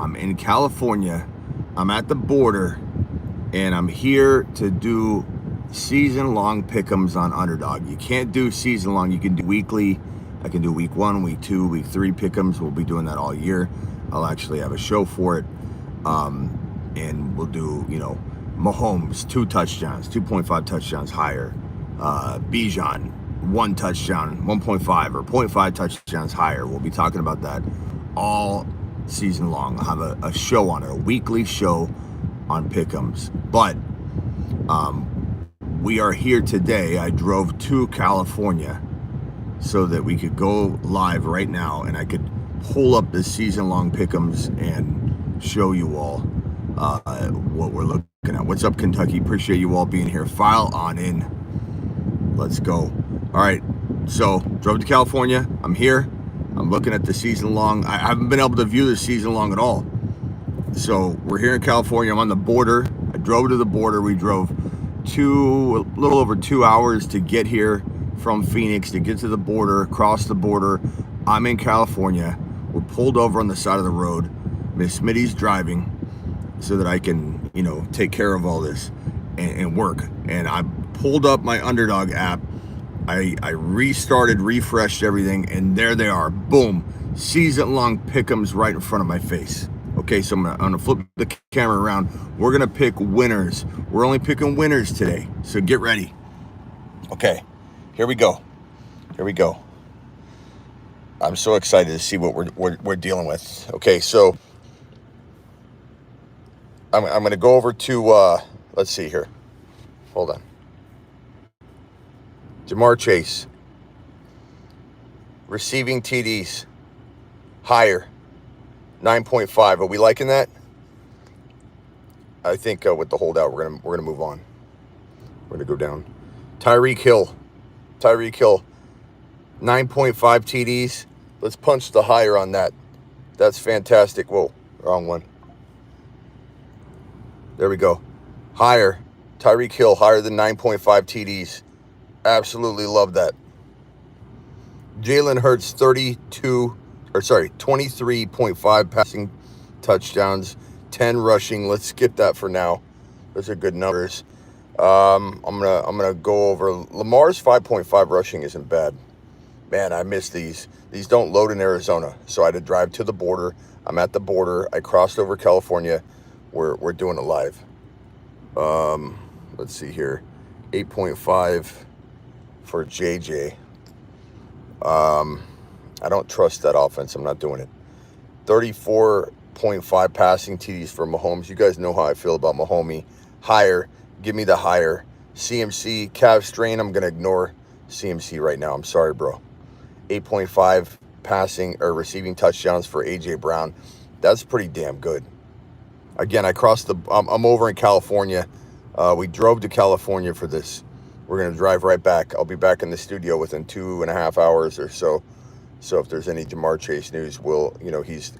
I'm in California. I'm at the border, and I'm here to do season-long pick'ems on Underdog. You can't do season-long. You can do weekly. I can do week 1, week 2, week 3 pick'ems. We'll be doing that all year. I'll actually have a show for it. And we'll do, Mahomes, 2 touchdowns, 2.5 touchdowns higher. Bijan, 1 touchdown, 1.5 or 0.5 touchdowns higher. We'll be talking about that all season long. I'll have a show on it, a weekly show on pick'ems. But we are here today. I drove to California so that we could go live right now, and I could pull up the season-long pick'ems and show you all what we're looking at. What's up, Kentucky? Appreciate you all being here. File on in. Let's go. All right, so drove to California. I'm here. I'm looking at the season-long. I haven't been able to view the season-long at all. So we're here in California. I'm on the border. I drove to the border. We drove a little over 2 hours to get here from Phoenix, to get to the border, cross the border. I'm in California. We're pulled over on the side of the road. Miss Smitty's driving so that I can, take care of all this and work. And I pulled up my Underdog app. I refreshed everything, and there they are. Boom. Season-long pick'ems right in front of my face. Okay, so I'm gonna flip the camera around. We're gonna pick winners. We're only picking winners today, so get ready. Okay, here we go. I'm so excited to see what we're dealing with. Okay, so I'm gonna go over to let's see here. Hold on. Jamar Chase, receiving TDs, higher, 9.5. Are we liking that? I think with the holdout, we're gonna move on. We're gonna go down. Tyreek Hill, 9.5 TDs. Let's punch the higher on that. That's fantastic. Whoa, wrong one. There we go. Higher. Tyreek Hill, higher than 9.5 TDs. Absolutely love that. Jalen Hurts, 23.5 passing touchdowns, 10 rushing. Let's skip that for now. Those are good numbers. I'm gonna go over Lamar's 5.5 rushing isn't bad. Man, I miss these. These don't load in Arizona, so I had to drive to the border. I'm at the border. I crossed over California. We're doing it live. Let's see here, 8.5 for JJ. I don't trust that offense. I'm not doing it. 34.5 passing TDs for Mahomes. You guys know how I feel about Mahomes. Higher. Give me the higher. CMC, calf strain. I'm going to ignore CMC right now. I'm sorry, bro. 8.5 passing or receiving touchdowns for A.J. Brown. That's pretty damn good. Again, I'm over in California. We drove to California for this. We're going to drive right back. I'll be back in the studio within 2.5 hours or so. So if there's any Jamar Chase news,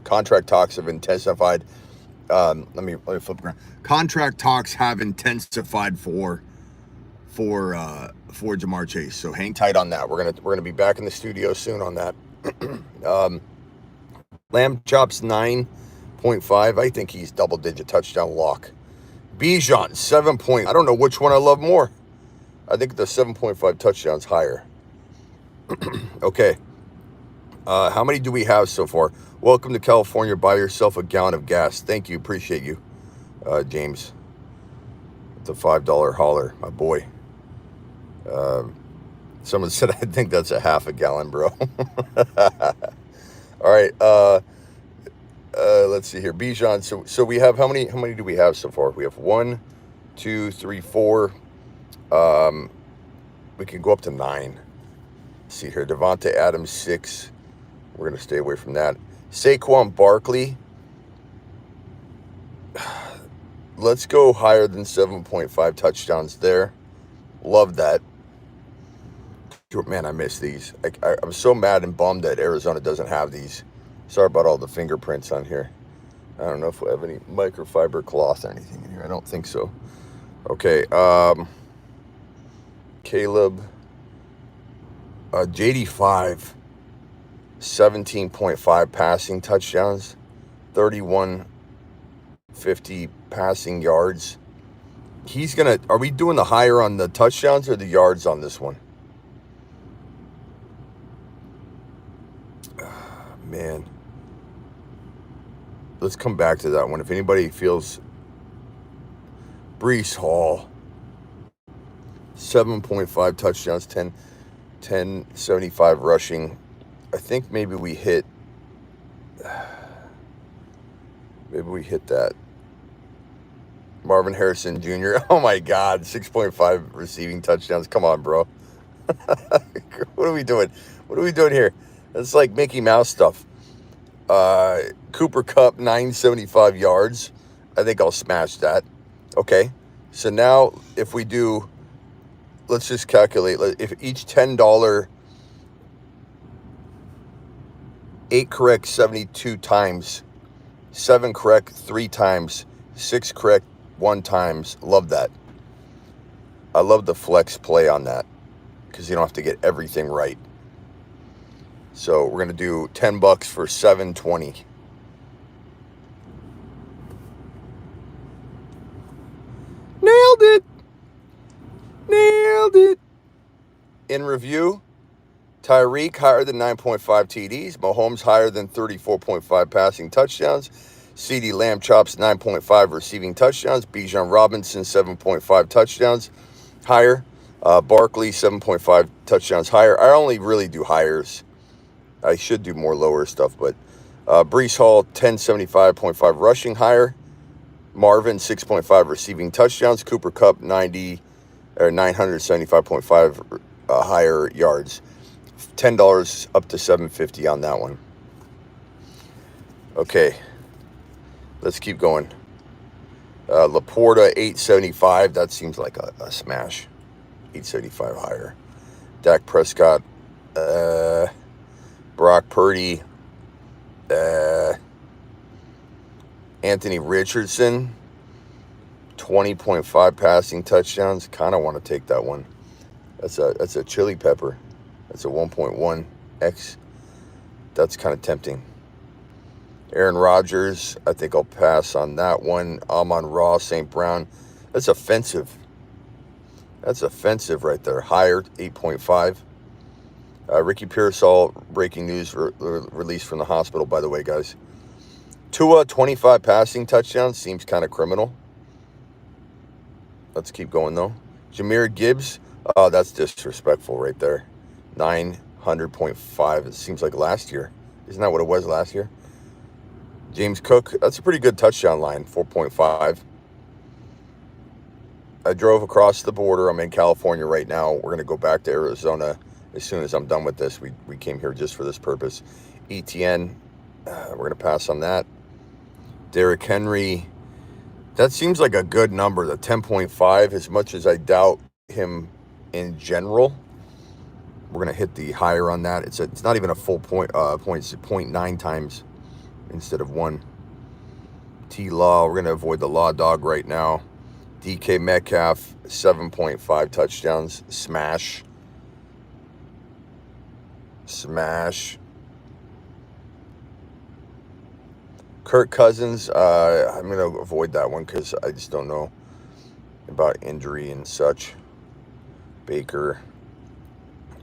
contract talks have intensified. Let me flip around. Contract talks have intensified for Jamar Chase. So hang tight on that. We're gonna be back in the studio soon on that. Lamb Chops 9.5. I think he's double-digit touchdown lock. Bijan 7 point. I don't know which one I love more. I think the 7.5 touchdowns higher. Okay. How many do we have so far? Welcome to California. Buy yourself a gallon of gas. Thank you. Appreciate you, James. The $5 holler, my boy. Someone said I think that's a half a gallon, bro. All right. Let's see here. Bijan. So we have how many do we have so far? We have 1, 2, 3, 4. We can go up to 9. Let's see here. Devontae Adams 6. We're going to stay away from that. Saquon Barkley. Let's go higher than 7.5 touchdowns there. Love that. Man, I miss these. I'm so mad and bummed that Arizona doesn't have these. Sorry about all the fingerprints on here. I don't know if we have any microfiber cloth or anything in here. I don't think so. Okay. Caleb. JD5. 17.5 passing touchdowns. 31 50 passing yards. He's going to, are we doing the higher on the touchdowns or the yards on this one? Man. Let's come back to that one. If anybody feels Brees Hall, 7.5 touchdowns, 1075 rushing. I think maybe we hit that. Marvin Harrison Jr. Oh my God, 6.5 receiving touchdowns. Come on, bro. What are we doing? What are we doing here? It's like Mickey Mouse stuff. Cooper Kupp, 975 yards. I think I'll smash that. Okay. So now if we do, let's just calculate. If each $10, 8 correct 72 times, 7 correct 3 times, 6 correct 1 times. Love that. I love the flex play on that because you don't have to get everything right. So we're going to do $10 for 720. Nailed it. Nailed it. In review, Tyreek higher than 9.5 TDs. Mahomes higher than 34.5 passing touchdowns. CeeDee Lamb chops 9.5 receiving touchdowns. Bijan Robinson 7.5 touchdowns higher. Barkley 7.5 touchdowns higher. I only really do higher. I should do more lower stuff, but Brees Hall 1075.5 rushing higher. Marvin 6.5 receiving touchdowns. Cooper Kupp 975.5 higher yards. $10 up to $750 on that one. Okay, let's keep going. Laporta 875. That seems like a smash. 875 higher. Dak Prescott. Brock Purdy, Anthony Richardson, 20.5 passing touchdowns. Kind of want to take that one. That's a chili pepper. That's a 1.1x. That's kind of tempting. Aaron Rodgers, I think I'll pass on that one. Amon-Ra, St. Brown. That's offensive. That's offensive right there. Higher, 8.5. Ricky Pearsall, breaking news, released from the hospital, by the way, guys. Tua, 25 passing touchdowns. Seems kind of criminal. Let's keep going, though. Jahmyr Gibbs. Oh, that's disrespectful right there. 900.5. It seems like last year. Isn't that what it was last year? James Cook. That's a pretty good touchdown line. 4.5. I drove across the border. I'm in California right now. We're going to go back to Arizona as soon as I'm done with this. We came here just for this purpose. ETN, we're going to pass on that. Derrick Henry, that seems like a good number, the 10.5, as much as I doubt him in general. We're going to hit the higher on that. It's not even a full point, it's 0.9 times instead of 1. T-Law, we're going to avoid the Law Dog right now. DK Metcalf, 7.5 touchdowns. Smash. Kirk Cousins, I'm going to avoid that one because I just don't know about injury and such. Baker,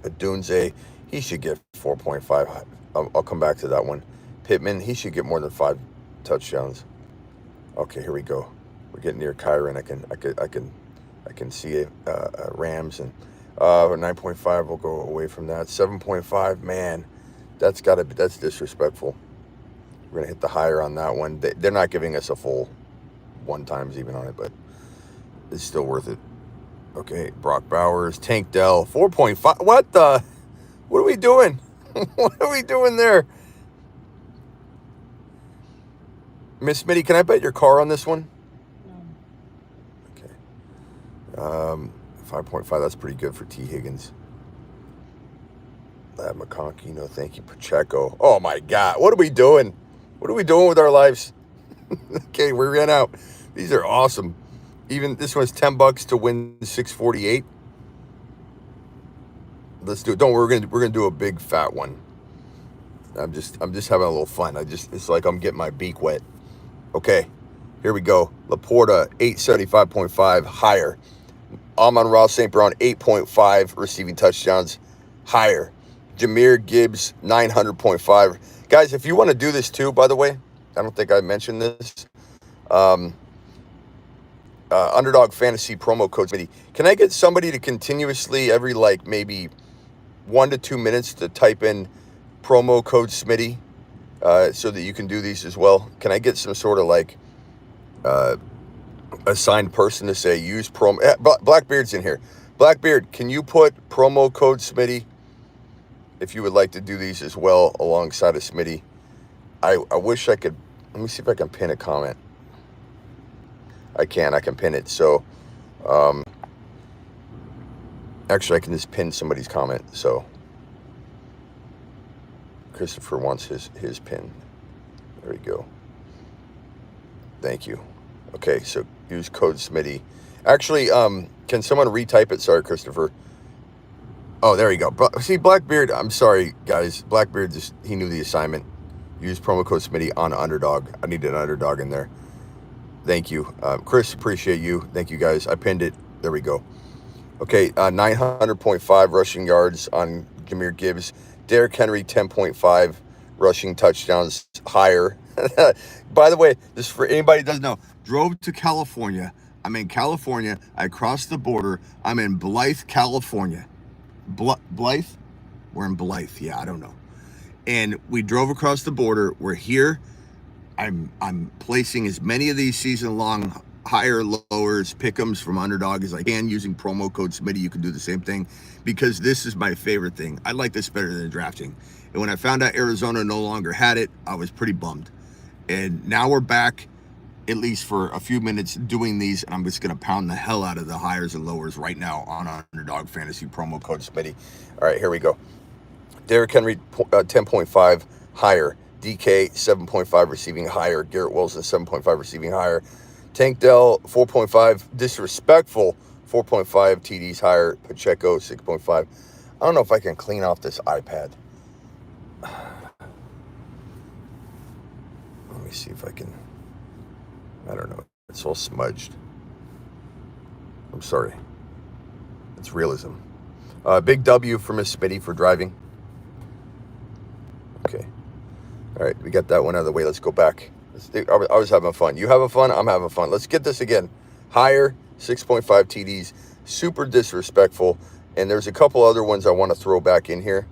Adunze, he should get 4.5. I'll come back to that one. Pittman, he should get more than 5 touchdowns. Okay, here we go. We're getting near Kyron. I can see Rams and 9.5. We'll go away from that. 7.5. Man, that's disrespectful. We're gonna hit the higher on that one. They're not giving us a full 1 times even on it, but it's still worth it. Okay, Brock Bowers, Tank Dell, 4.5. What are we doing? What are we doing there? Miss Smitty, can I bet your car on this one? Okay. 5.5, that's pretty good for T. Higgins. Lab McConkey, no thank you. Pacheco. Oh my God, what are we doing? What are we doing with our lives? Okay, we ran out. These are awesome. Even this one's $10 to win 648. Let's do it. Don't worry, we're gonna do a big fat one. I'm just having a little fun. It's like I'm getting my beak wet. Okay, Here we go. Laporta, 875.5, higher. Amon-Ra St. Brown, 8.5 receiving touchdowns, higher. Jahmyr Gibbs, 900.5. Guys, if you want to do this too, by the way, I don't think I mentioned this. Underdog Fantasy promo code Smitty. Can I get somebody to continuously every like maybe 1 to 2 minutes to type in promo code Smitty so that you can do these as well? Can I get some sort of like assigned person to say use promo? Blackbeard's in here. Blackbeard, can you put promo code Smitty if you would like to do these as well alongside of Smitty? I wish I could. Let me see if I can pin a comment. I can pin it. So, actually, I can just pin somebody's comment. So, Christopher wants his pin. There we go. Thank you. Okay, so use code Smitty. Actually, can someone retype it? Sorry, Christopher. Oh, there you go. See, Blackbeard, I'm sorry, guys. Blackbeard, he knew the assignment. Use promo code Smitty on Underdog. I need an Underdog in there. Thank you. Chris, appreciate you. Thank you, guys. I pinned it. There we go. Okay, 900.5 rushing yards on Jahmyr Gibbs. Derrick Henry, 10.5 rushing touchdowns, higher. By the way, this for anybody who doesn't know, drove to California. I'm in California. I crossed the border. I'm in Blythe, California. Blythe? We're in Blythe. Yeah, I don't know. And we drove across the border. We're here. I'm placing as many of these season-long higher, lowers, pick'ems from Underdog as I can using promo code Smitty. You can do the same thing because this is my favorite thing. I like this better than drafting. And when I found out Arizona no longer had it, I was pretty bummed. And now we're back, at least for a few minutes, doing these. And I'm just going to pound the hell out of the hires and lowers right now on Underdog Fantasy promo code Smitty. All right, here we go. Derrick Henry, 10.5 higher. DK, 7.5 receiving higher. Garrett Wilson, 7.5 receiving higher. Tank Dell, 4.5. Disrespectful, 4.5 TDs higher. Pacheco, 6.5. I don't know if I can clean off this iPad. Let me see if I can. I don't know. It's all smudged. I'm sorry. It's realism. Big W for Miss Smitty for driving. Okay. All right, we got that one out of the way. Let's go back. I was having fun. You having fun? I'm having fun. Let's get this again. Higher, 6.5 TDs. Super disrespectful. And there's a couple other ones I want to throw back in here.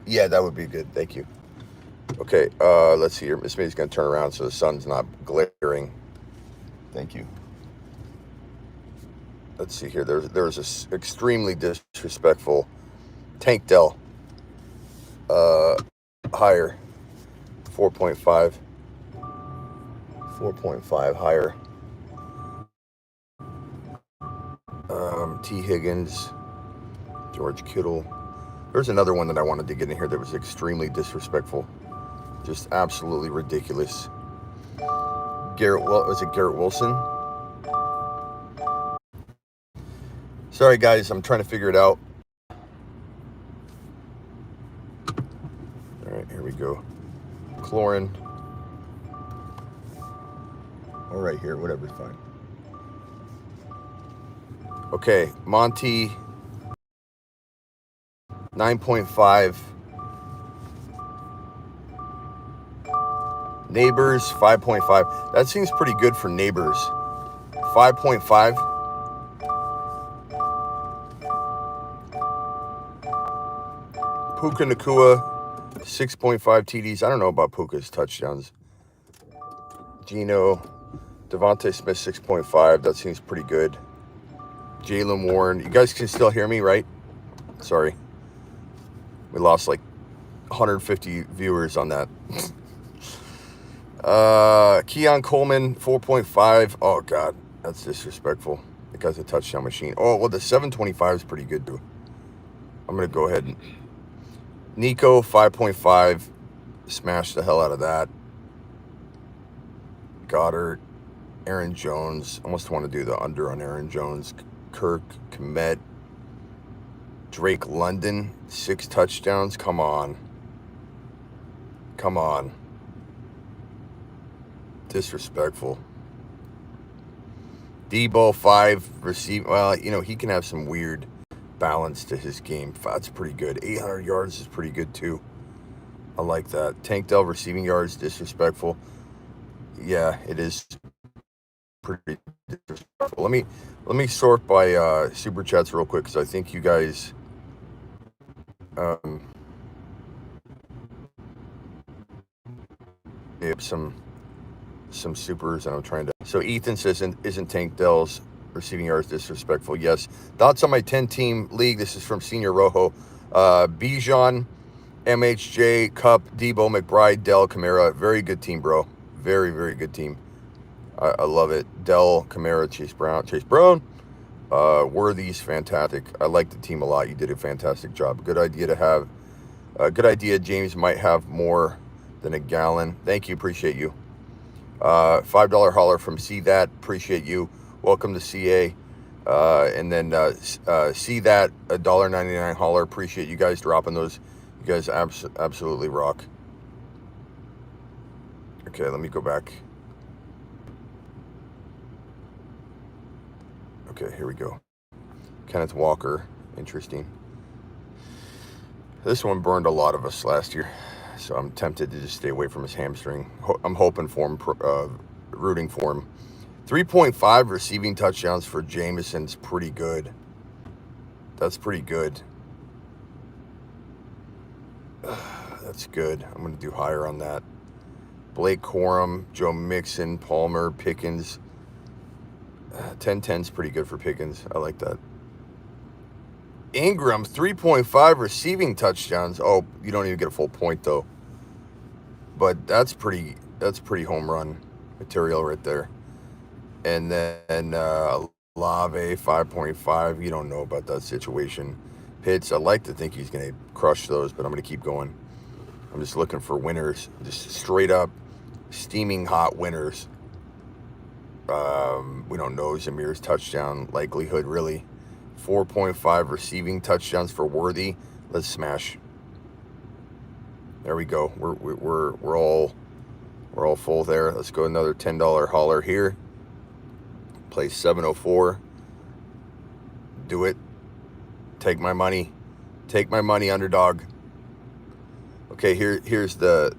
Yeah, that would be good. Thank you. Okay, let's see here. Miss Smitty's going to turn around so the sun's not glaring. Thank you. Let's see here. There's this extremely disrespectful Tank Dell. Higher. 4.5. 4.5 higher. T. Higgins. George Kittle. There's another one that I wanted to get in here that was extremely disrespectful. Just absolutely ridiculous. Was it Garrett Wilson? Sorry, guys. I'm trying to figure it out. All right, here we go. Clorin. All right, here. Whatever's fine. Okay, Monty. 9.5. Neighbors, 5.5. That seems pretty good for Neighbors. 5.5. Puka Nacua, 6.5 TDs. I don't know about Puka's touchdowns. Gino, Devontae Smith, 6.5. That seems pretty good. Jaylen Warren. You guys can still hear me, right? Sorry. We lost like 150 viewers on that. Keon Coleman, 4.5. Oh, God. That's disrespectful. The guy's a touchdown machine. Oh, well, the 725 is pretty good, too. I'm going to go ahead and... Nico, 5.5. Smash the hell out of that. Goddard. Aaron Jones. Almost want to do the under on Aaron Jones. Kirk, Kmet. Drake London, 6 touchdowns. Come on. Come on. Disrespectful. Debo 5 receive. Well, you know, he can have some weird balance to his game. That's pretty good. 800 yards is pretty good too. I like that. Tank Dell receiving yards, disrespectful. Yeah, it is pretty disrespectful. Let me sort by super chats real quick because I think you guys have some supers, and I'm trying to. So Ethan says, isn't Tank Dell's receiving yards disrespectful? Yes. Thoughts on my 10-team league? This is from Senior Rojo. Bijan, MHJ, Cup, Debo, McBride, Dell, Kamara. Very good team, bro. Very, very good team. I love it. Dell, Kamara, Chase Brown. Worthy's fantastic. I like the team a lot. You did a fantastic job. Good idea to have. Good idea. James might have more than a gallon. Thank you. Appreciate you. $5 holler from See That. Appreciate you. Welcome to CA. And then See That, $1.99 holler. Appreciate you guys dropping those. You guys absolutely rock. Okay, let me go back. Okay, here we go. Kenneth Walker. Interesting. This one burned a lot of us last year, so I'm tempted to just stay away from his hamstring. I'm hoping for him, rooting for him. 3.5 receiving touchdowns for Jameson's pretty good. That's pretty good. That's good. I'm going to do higher on that. Blake Corum, Joe Mixon, Palmer, Pickens. 10-10's pretty good for Pickens. I like that. Ingram, 3.5 receiving touchdowns. Oh, you don't even get a full point though. But that's pretty home run material right there. And then Lave, 5.5. You don't know about that situation. Pitts, I like to think he's going to crush those, but I'm going to keep going. I'm just looking for winners. Just straight up steaming hot winners. We don't know Zamir's touchdown likelihood, really. 4.5 receiving touchdowns for Worthy. Let's smash. There we go. We're all full there. Let's go another $10 holler here. Play 704. Do it. Take my money. Take my money, Underdog. Okay, here's the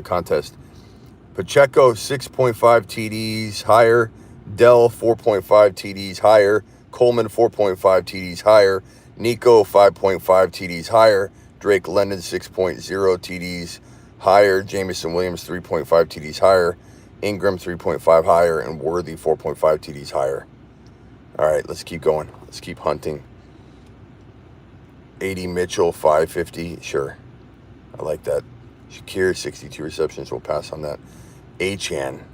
contest. Pacheco, 6.5 TDs higher. Dell, 4.5 TDs higher. Coleman, 4.5 TDs higher. Nico, 5.5 TDs higher. Drake London, 6.0 TDs higher. Jameson Williams, 3.5 TDs higher. Ingram, 3.5 higher. And Worthy, 4.5 TDs higher. All right, let's keep going. Let's keep hunting. 80 Mitchell, 550. Sure. I like that. Shakir, 62 receptions. We'll pass on that. Achan,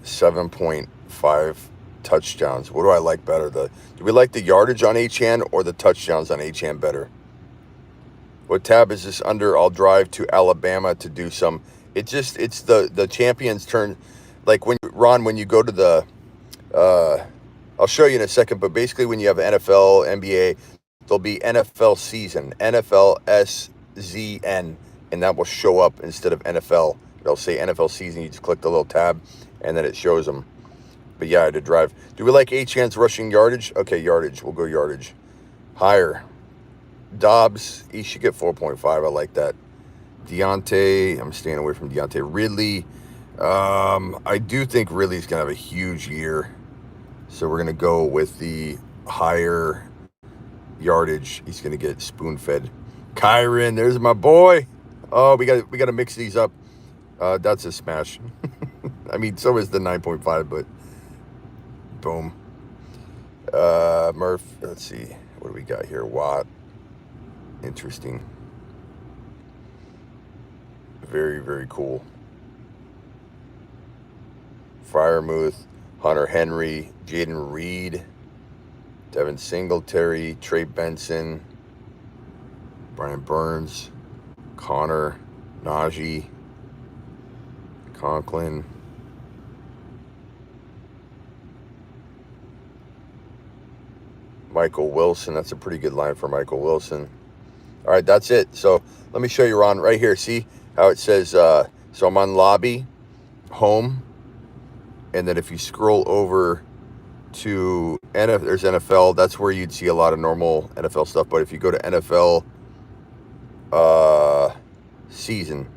7.5 touchdowns. What do I like better? Do we like the yardage on Achan or the touchdowns on Achan better? What tab is this under? I'll drive to Alabama to do some. It's the champions turn. Like when you go to the, I'll show you in a second, but basically when you have NFL, NBA, there'll be NFL season, NFL SZN, and that will show up instead of NFL. It'll say NFL season. You just click the little tab, and then it shows them. But yeah, I had to drive. Do we like Achan's rushing yardage? Okay, yardage. We'll go yardage. Higher. Dobbs, he should get 4.5. I like that. Deontay, I'm staying away from Deontay. Ridley, I do think Ridley's going to have a huge year. So we're going to go with the higher yardage. He's going to get spoon-fed. Kyron, there's my boy. Oh, we got to mix these up. That's a smash. I mean, so is the 9.5, but boom. Murph, let's see. What do we got here? Watt. Interesting. Very, very cool. Fryermuth, Hunter Henry, Jaden Reed, Devin Singletary, Trey Benson, Brian Burns, Connor, Najee, Conklin, Michael Wilson. That's a pretty good line for Michael Wilson. All right, that's it. So let me show you, Ron, right here. See how it says, so I'm on lobby, home, and then if you scroll over to there's NFL, that's where you'd see a lot of normal NFL stuff. But if you go to NFL season,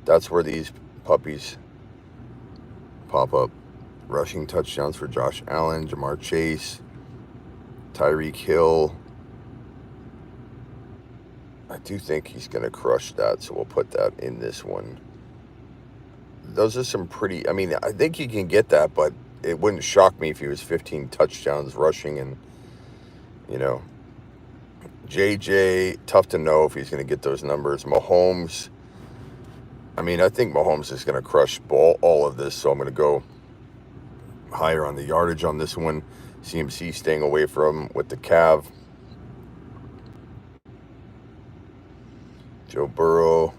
that's where these puppies pop up. Rushing touchdowns for Josh Allen, Jamar Chase, Tyreek Hill. I do think he's going to crush that, so we'll put that in this one. Those are some pretty, I mean, I think he can get that, but it wouldn't shock me if he was 15 touchdowns rushing. And, you know, JJ, tough to know if he's going to get those numbers. Mahomes, I mean, I think Mahomes is going to crush all of this, so I'm going to go higher on the yardage on this one. CMC staying away from with the calf. Joe Burrow,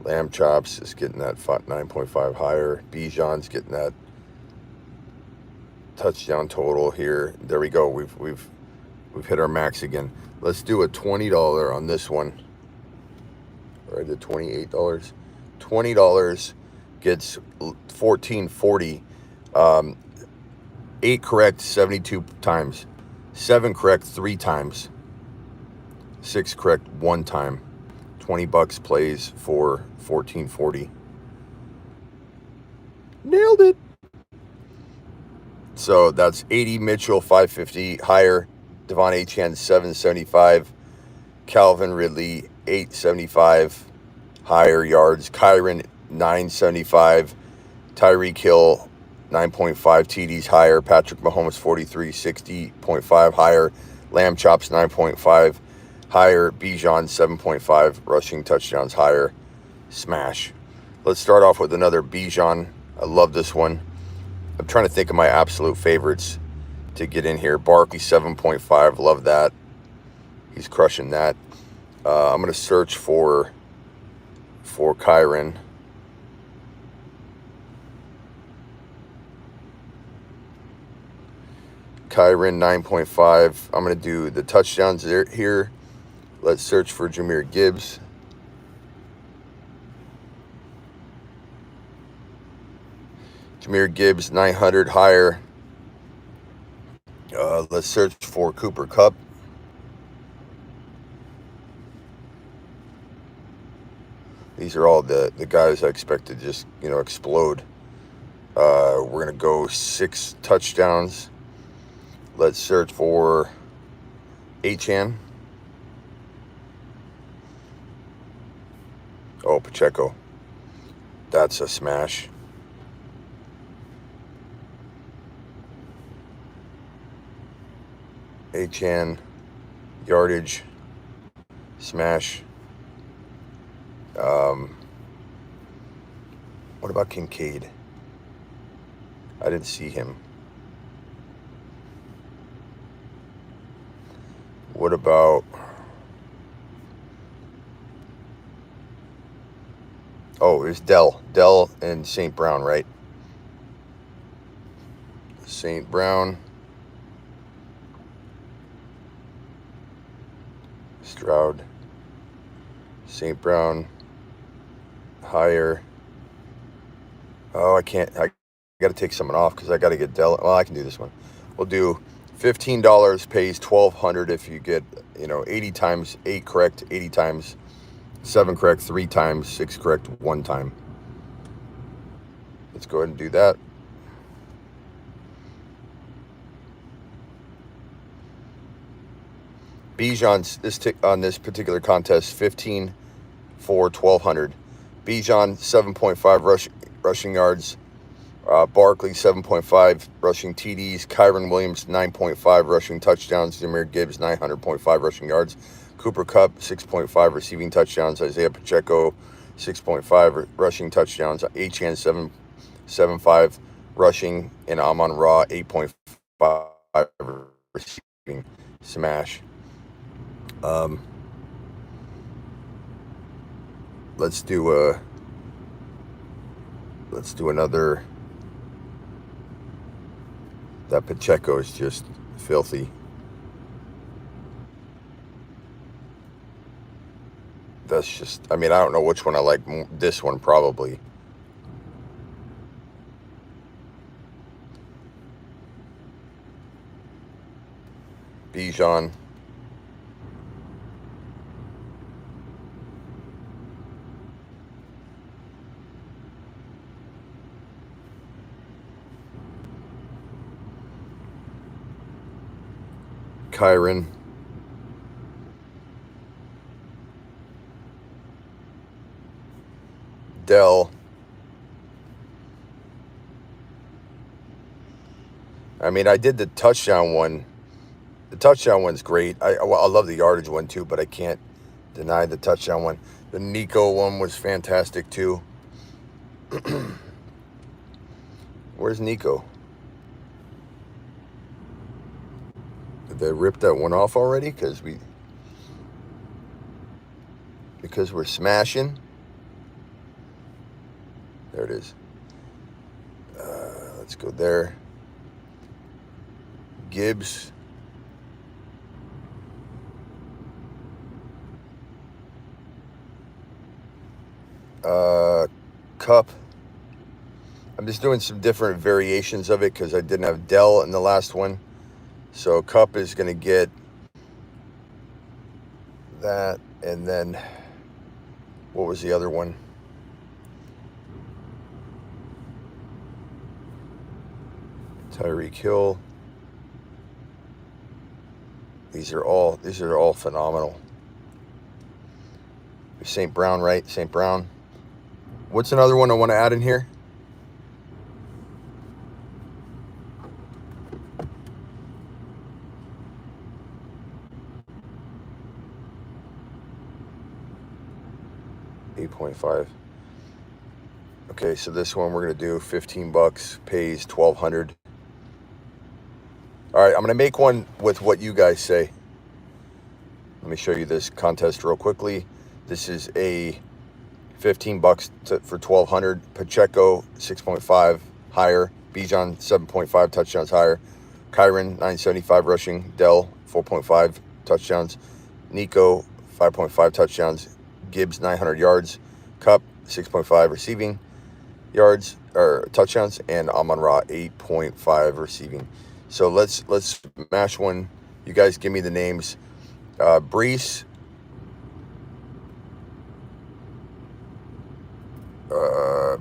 Lamb Chops is getting that 9.5 higher. Bijan's getting that touchdown total here. There we go. We've hit our max again. Let's do a $20 on this one. Or I did $28. $20 gets $14.40. 8 correct 72 times. 7 correct 3 times. 6 correct 1 time. $20 plays for $14.40. Nailed it. So that's 80 Mitchell 550 higher. Devon Achane 775. Calvin Ridley 875 higher yards. Kyron 975. Tyreek Hill 9.5 TDs higher. Patrick Mahomes 4360.5 higher. Lamb Chops 9.5 higher. Bijan 7.5 rushing touchdowns higher. Smash. Let's start off with another Bijan. I love this one. I'm trying to think of my absolute favorites to get in here. Barkley 7.5. Love that. He's crushing that. I'm going to search for Kyron. Kyron 9.5. I'm going to do the touchdowns here. Let's search for Jahmyr Gibbs. Jahmyr Gibbs 900 higher. Let's search for Cooper Kupp. These are all the guys I expect to just, explode. We're going to go 6 touchdowns. Let's search for Achane. Oh, Pacheco. That's a smash. Achane, yardage, smash. What about Kincaid? I didn't see him. What about... Oh, it was Dell and St. Brown, right? St. Brown. Stroud. St. Brown. Higher. Oh, I can't. I got to take someone off because I got to get Dell. Well, I can do this one. We'll do $15 pays $1,200 if you get, 80 times, 8 correct, 80 times, 7 correct, 3 times, 6 correct, 1 time. Let's go ahead and do that. Bijan on this particular contest, 15 for $1,200. Bijan 7.5 rushing yards. Barkley 7.5 rushing TDs. Kyron Williams 9.5 rushing touchdowns. Jahmyr Gibbs 900.5 rushing yards. Cooper Kupp 6.5 receiving touchdowns. Isaiah Pacheco 6.5 rushing touchdowns. Achane 7.5 rushing, and Amon-Ra 8.5 receiving. Smash. Let's do another. That Pacheco is just filthy. That's just, I mean, I don't know which one I like. This one probably. Bijan. Kyron. Dell. I mean, I did the touchdown one. The touchdown one's great. I love the yardage one too, but I can't deny the touchdown one. The Nico one was fantastic too. Where's Nico? Did they rip that one off already? Because we're smashing. There it is. Let's go there. Gibbs. Cup. I'm just doing some different variations of it because I didn't have Dell in the last one. So Cup is going to get that. And then, what was the other one? Tyreek Hill. These are all phenomenal. St. Brown, right? St. Brown. What's another one I want to add in here? $8.5. Okay, so this one we're gonna do $15, pays $1,200. All right, I'm gonna make one with what you guys say. Let me show you this contest real quickly. This is a $15 for $1,200. Pacheco 6.5 higher. Bijan 7.5 touchdowns higher. Kyron 975 rushing. Dell 4.5 touchdowns. Nico 5.5 touchdowns. Gibbs 900 yards. Cup 6.5 receiving yards or touchdowns, and Amon-Ra 8.5 receiving. So let's smash one. You guys give me the names. Brees.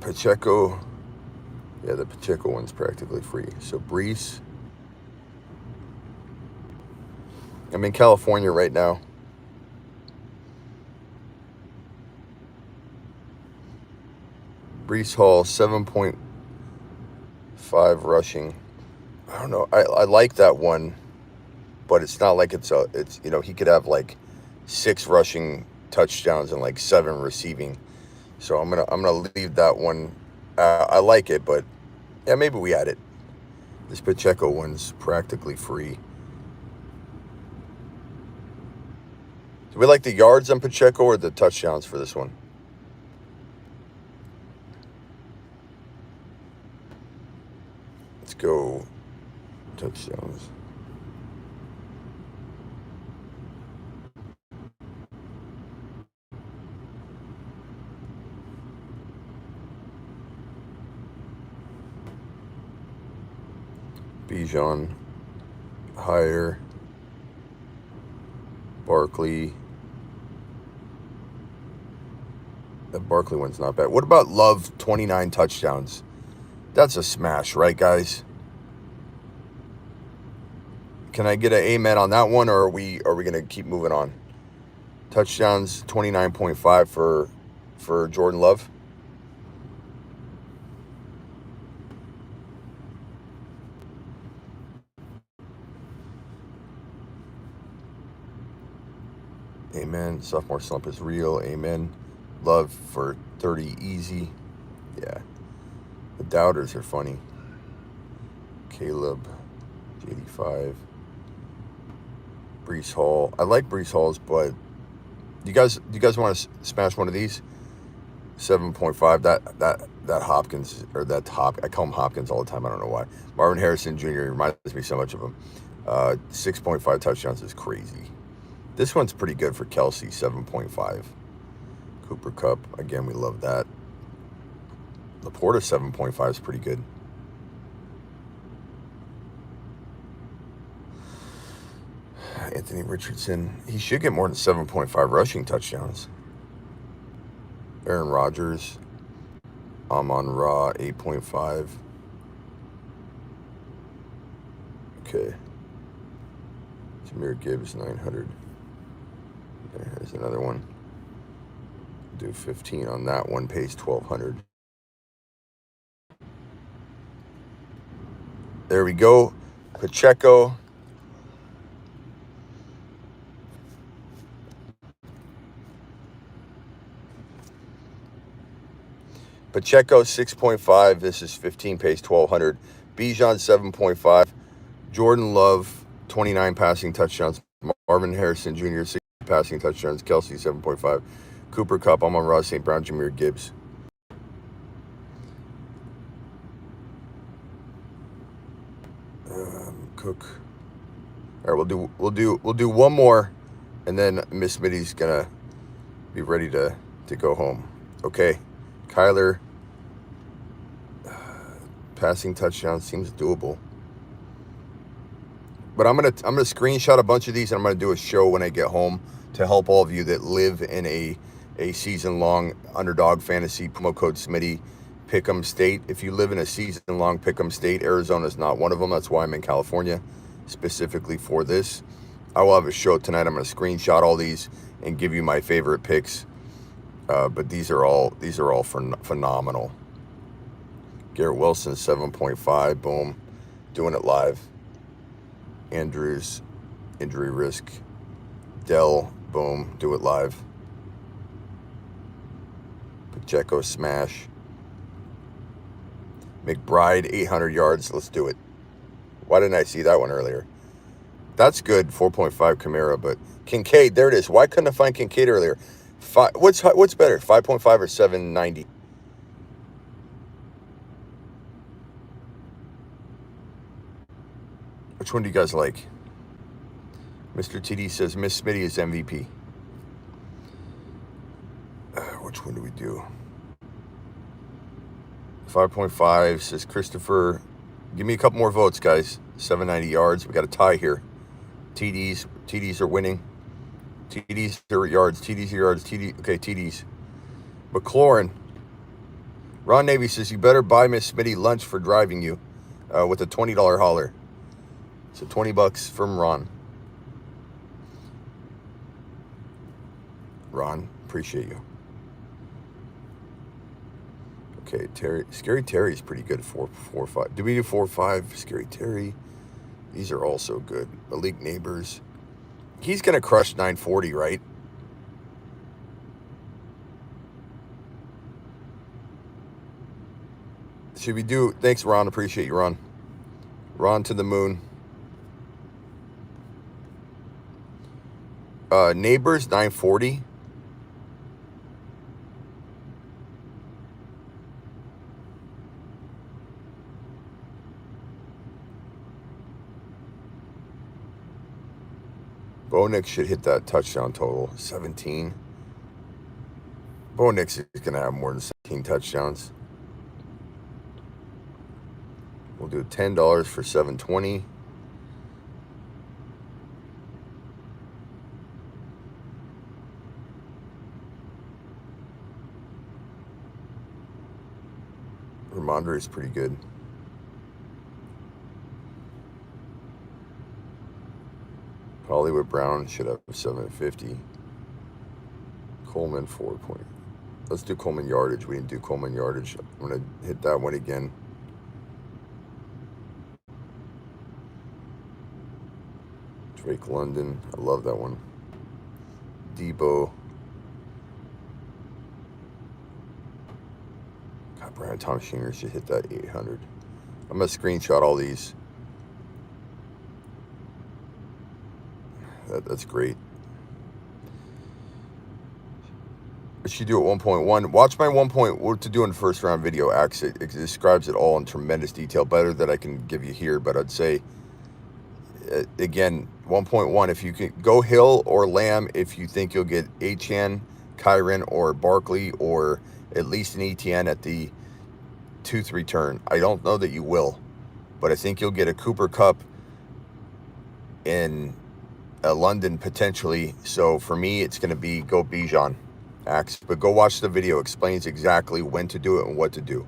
Pacheco. Yeah, the Pacheco one's practically free. So Brees. I'm in California right now. Brees Hall 7.5 rushing. I don't know. I like that one, but it's not like it's he could have like 6 rushing touchdowns and like 7 receiving. So I'm gonna leave that one. I like it, but yeah, maybe we add it. This Pacheco one's practically free. Do we like the yards on Pacheco or the touchdowns for this one? Let's go touchdowns. Bijan higher. Barkley. The Barkley one's not bad. What about Love 29 touchdowns? That's a smash, right, guys? Can I get an amen on that one, or are we gonna keep moving on? Touchdowns 29.5 for Jordan Love. Amen. Sophomore slump is real. Amen. Love for 30 easy. Yeah. The doubters are funny. Caleb, 85. Brees Hall. I like Brees Halls, but do you guys want to smash one of these? 7.5. That Hopkins, or that I call him Hopkins all the time. I don't know why. Marvin Harrison Jr. reminds me so much of him. 6.5 touchdowns is crazy. This one's pretty good for Kelsey, 7.5. Cooper Cup, again, we love that. Laporta 7.5 is pretty good. Anthony Richardson, he should get more than 7.5 rushing touchdowns. Aaron Rodgers, Amon-Ra 8.5. Okay. Jahmyr Gibbs 900. There's another one. Do 15 on that one, pays 1,200. There we go. Pacheco. Pacheco 6.5. This is 15, pays 1,200. Bijan 7.5. Jordan Love 29 passing touchdowns. Marvin Harrison Jr. 6 passing touchdowns. Kelsey 7.5. Cooper Cup, Amon-Ra, St. Brown, Jahmyr Gibbs. Cook. All right, we'll do one more, and then Miss Smitty's gonna be ready to go home. Okay, Kyler. Passing touchdown seems doable. But I'm gonna screenshot a bunch of these, and I'm gonna do a show when I get home to help all of you that live in a season-long Underdog Fantasy promo code Smitty Pick'em state. If you live in a season-long Pick'em state, Arizona is not one of them. That's why I'm in California specifically for this. I will have a show tonight. I'm gonna screenshot all these and give you my favorite picks. But these are all phenomenal. Garrett Wilson 7.5. Boom, doing it live. Andrews, injury risk. Dell, boom, do it live. Pacheco, smash. McBride, 800 yards. Let's do it. Why didn't I see that one earlier? That's good, 4.5 Kamara, but Kincaid, there it is. Why couldn't I find Kincaid earlier? What's better, 5.5 or 790? Which one do you guys like? Mr. TD says Miss Smitty is MVP. Which one do we do? 5.5 says Christopher. Give me a couple more votes, guys. 790 yards. We got a tie here. TDs are winning. TDs are yards. TDs are yards. Okay, TDs. McLaurin. Ron Navy says you better buy Miss Smitty lunch for driving you with a $20 hauler. So $20 from Ron. Ron, appreciate you. Okay, Terry. Scary Terry's pretty good. 4.5. Do we do 4.5? Scary Terry. These are also good. Malik Neighbors. He's gonna crush 940, right? Should we do? Thanks, Ron. Appreciate you, Ron. Ron to the moon. Neighbors 940. Bo Nix should hit that touchdown total, 17. Bo Nix is going to have more than 17 touchdowns. We'll do $10 for 720. Ramondre is pretty good. Hollywood Brown should have 750. Coleman 4 point. Let's do Coleman yardage. We didn't do Coleman yardage. I'm going to hit that one again. Drake London. I love that one. Debo. God, Brian Thomas Jr. should hit that 800. I'm going to screenshot all these. That's great. What should you do at 1.1? Watch my 1 point. What to do in the first round video. Actually, it describes it all in tremendous detail, better than I can give you here. But I'd say, again, 1.1. If you can go Hill or Lamb, if you think you'll get Achane Kyron or Barkley or at least an ETN at the 2-3 turn. I don't know that you will, but I think you'll get a Cooper Cup in London potentially. So for me, it's going to be go Bijan, Axe. But go watch the video. Explains exactly when to do it and what to do.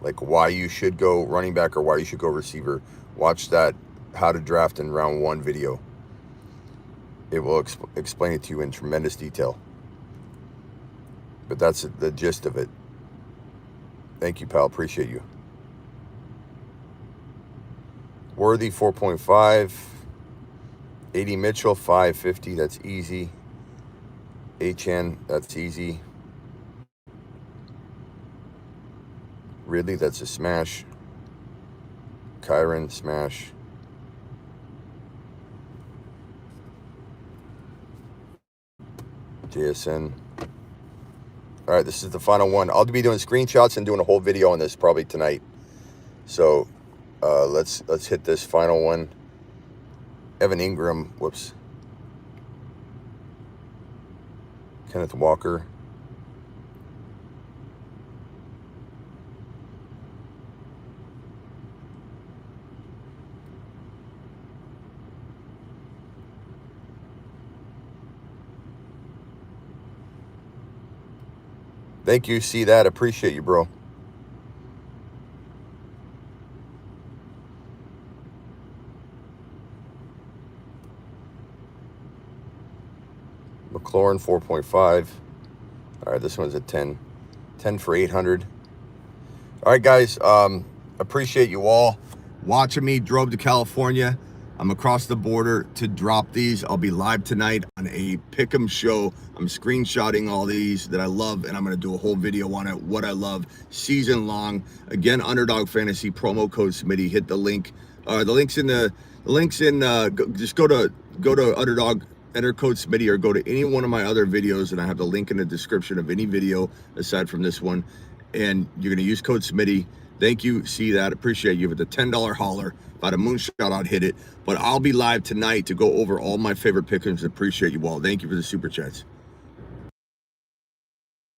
Like why you should go running back or why you should go receiver. Watch that how to draft in round 1 video. It will explain it to you in tremendous detail. But that's the gist of it. Thank you, pal. Appreciate you. Worthy 4.5. 80 Mitchell 550. That's easy. HN, that's easy. Ridley, that's a smash. Kyron, smash. JSN. All right, this is the final one. I'll be doing screenshots and doing a whole video on this probably tonight. So let's hit this final one. Evan Ingram, whoops. Kenneth Walker. Thank you. See that? Appreciate you, bro. McLaurin 4.5. All right, this one's a 10. 10 for 800. All right, guys. Appreciate you all watching me. Drove to California. I'm across the border to drop these. I'll be live tonight on a Pick'em show. I'm screenshotting all these that I love, and I'm going to do a whole video on it, what I love, season long. Again, Underdog Fantasy, promo code Smitty. Hit the link. Just go to Underdog, enter code Smitty, or go to any one of my other videos, and I have the link in the description of any video aside from this one. And you're going to use code Smitty. Thank you. See that. Appreciate you. With the $10 holler. If I had a moonshot, I'd hit it. But I'll be live tonight to go over all my favorite pickers. Appreciate you all. Thank you for the super chats.